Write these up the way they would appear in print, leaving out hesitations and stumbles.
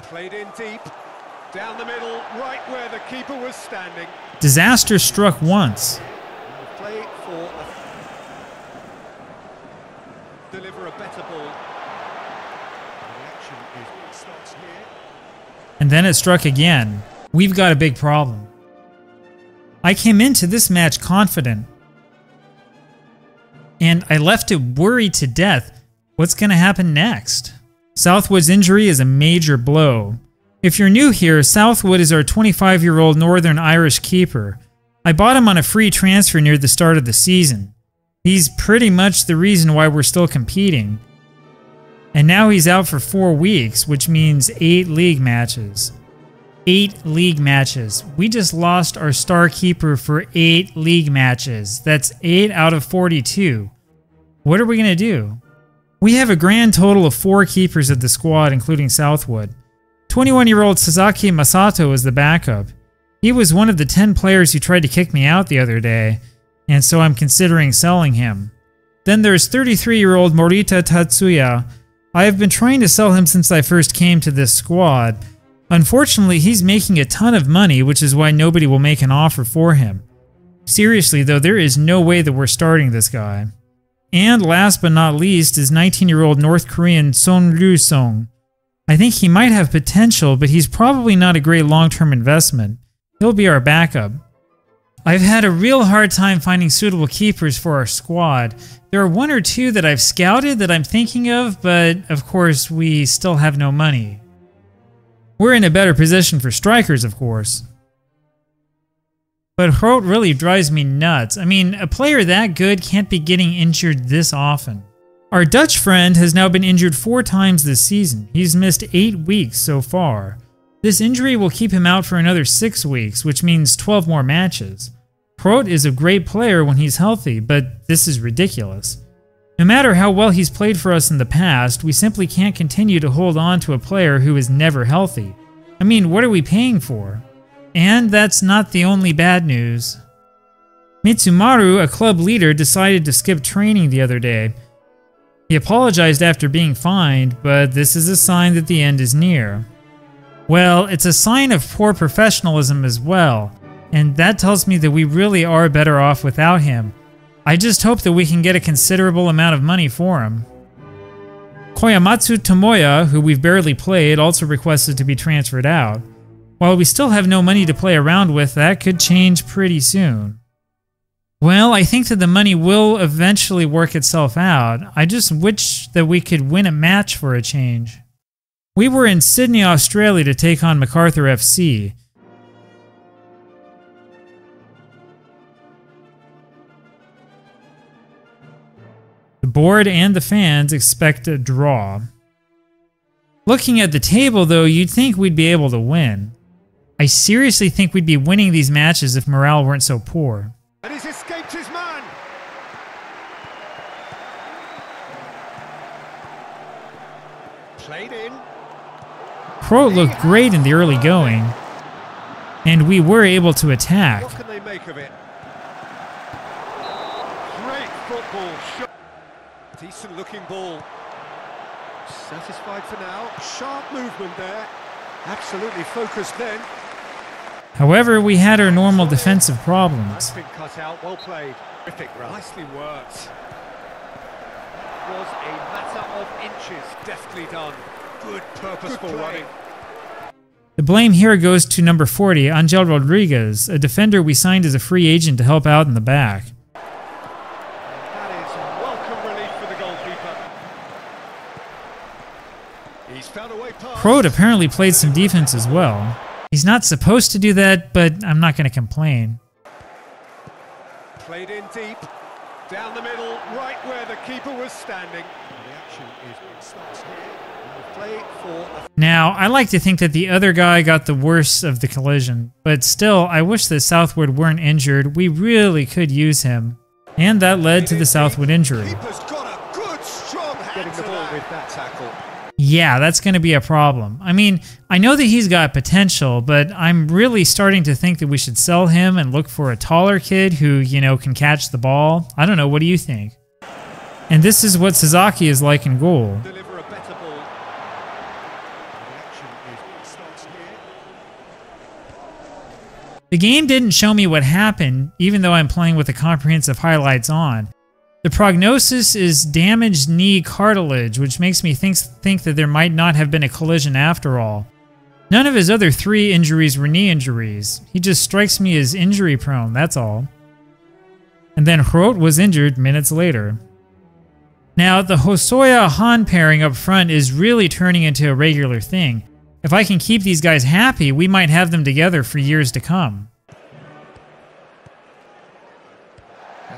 Played in deep, down the middle, right where the keeper was standing. Disaster struck once. Play for deliver a better ball. The action starts here. And then it struck again. We've got a big problem. I came into this match confident, and I left it worried to death. What's going to happen next? Southwood's injury is a major blow. If you're new here, Southwood is our 25-year-old Northern Irish keeper. I bought him on a free transfer near the start of the season. He's pretty much the reason why we're still competing. And now he's out for 4 weeks, which means 8 league matches. 8 league matches. We just lost our star keeper for 8 league matches. That's 8 out of 42. What are we going to do? We have a grand total of 4 keepers at the squad, including Southwood. 21-year-old Sasaki Masato is the backup. He was one of the 10 players who tried to kick me out the other day, and so I'm considering selling him. Then there's 33-year-old Morita Tatsuya. I have been trying to sell him since I first came to this squad. Unfortunately, he's making a ton of money, which is why nobody will make an offer for him. Seriously though, there is no way that we're starting this guy. And last but not least is 19-year-old North Korean Son Ryu-sung. I think he might have potential, but he's probably not a great long-term investment. He'll be our backup. I've had a real hard time finding suitable keepers for our squad. There are 1 or 2 that I've scouted that I'm thinking of, but of course we still have no money. We're in a better position for strikers, of course. But Groot really drives me nuts. I mean, a player that good can't be getting injured this often. Our Dutch friend has now been injured 4 times this season. He's missed 8 weeks so far. This injury will keep him out for another 6 weeks, which means 12 more matches. Groot is a great player when he's healthy, but this is ridiculous. No matter how well he's played for us in the past, we simply can't continue to hold on to a player who is never healthy. I mean, what are we paying for? And that's not the only bad news. Mitsumaru, a club leader, decided to skip training the other day. He apologized after being fined, but this is a sign that the end is near. Well, it's a sign of poor professionalism as well, and that tells me that we really are better off without him. I just hope that we can get a considerable amount of money for him. Koyamatsu Tomoya, who we've barely played, also requested to be transferred out. While we still have no money to play around with, that could change pretty soon. Well, I think that the money will eventually work itself out. I just wish that we could win a match for a change. We were in Sydney, Australia to take on MacArthur FC. The board and the fans expect a draw. Looking at the table though, you'd think we'd be able to win. I seriously think we'd be winning these matches if morale weren't so poor. And he's escaped his man. Played in. Groot looked great in the early going, and we were able to attack. What can they make of it? Great football shot. Decent looking ball. Satisfied for now. Sharp movement there. Absolutely focused then. However, we had our normal defensive problems. That's been cut out. Well played. Terrific. Nicely worked. Was a matter of inches. Deftly done. Good purposeful running. The blame here goes to number 40, Angel Rodriguez, a defender we signed as a free agent to help out in the back. That is welcome relief for the goalkeeper. He's found a way past. Groot apparently played some defense as well. He's not supposed to do that, but I'm not going to complain. Played in deep, down the middle, right where the keeper was standing. The action starts here. Play for. Now, I like to think that the other guy got the worst of the collision, but still, I wish that Southwood weren't injured. We really could use him. And that led to the Southwood injury. Keeper's got a good, strong hand getting the ball with that tackle. Yeah, that's going to be a problem. I mean, I know that he's got potential, but I'm really starting to think that we should sell him and look for a taller kid who, you know, can catch the ball. I don't know, what do you think? And this is what Sasaki is like in goal. Deliver a better ball. The action The game didn't show me what happened, even though I'm playing with the comprehensive highlights on. The prognosis is damaged knee cartilage, which makes me think that there might not have been a collision after all. None of his other 3 injuries were knee injuries. He just strikes me as injury prone, that's all. And then Hrot was injured minutes later. Now, the Hosoya-Han pairing up front is really turning into a regular thing. If I can keep these guys happy, we might have them together for years to come.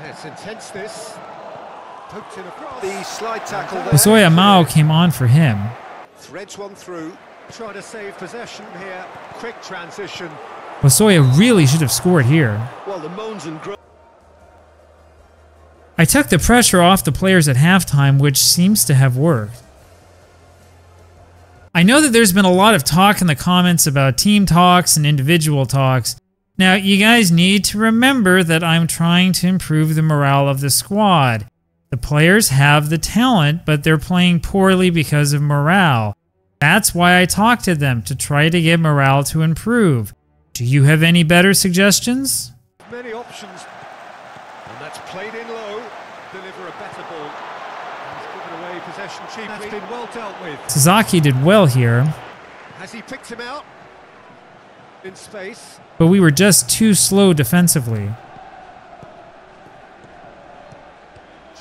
It's intense, this. Poked in across. The slide tackle there. Hosoya Mao came on for him. Threads one through. Try to save possession here. Quick transition. Hosoya really should have scored here. Well, the moans and groans. I took the pressure off the players at halftime, which seems to have worked. I know that there's been a lot of talk in the comments about team talks and individual talks. Now, you guys need to remember that I'm trying to improve the morale of the squad. The players have the talent, but they're playing poorly because of morale. That's why I talk to them, to try to get morale to improve. Do you have any better suggestions? Many options. And that's played in low. Deliver a better ball. He's given away possession cheaply. That's been well dealt with. Sasaki did well here. Has he picked him out? In space. But we were just too slow defensively.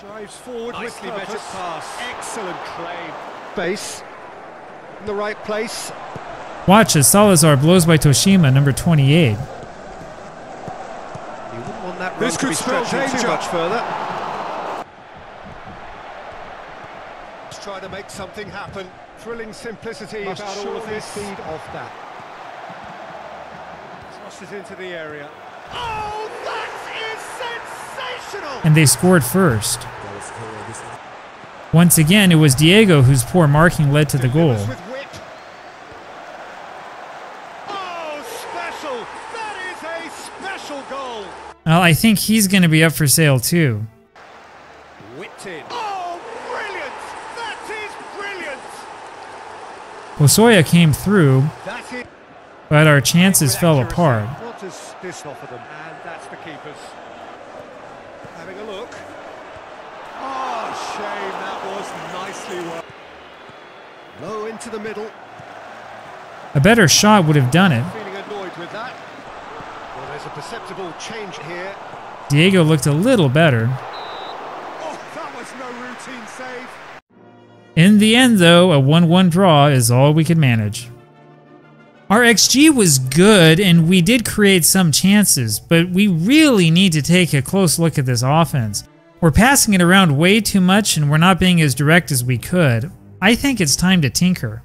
Drives forward. Nicely measured pass. Excellent claim. Base. In the right place. Watch as Salazar blows by Toshima, number 28. You wouldn't want that run to be stretching too much further. Let's try to make something happen. Thrilling simplicity about all of this. Feed off that. Tosses into the area. Oh, that is sensational! And they scored first. Once again, it was Diego whose poor marking led to the goal. Oh, special! That is a special goal! Well, I think he's going to be up for sale too. Whipped in. Oh, brilliant! That is brilliant! Hosoya came through, but our chances fell apart. What does this offer them? And that's the keepers. Having a look. Oh, shame, that was nicely worked. Low into the middle. A better shot would have done it. Feeling annoyed with that. Well, there's a perceptible change here. Diego looked a little better. Oh, that was no routine save. In the end, though, a 1-1 draw is all we could manage. Our XG was good, and we did create some chances, but we really need to take a close look at this offense. We're passing it around way too much, and we're not being as direct as we could. I think it's time to tinker.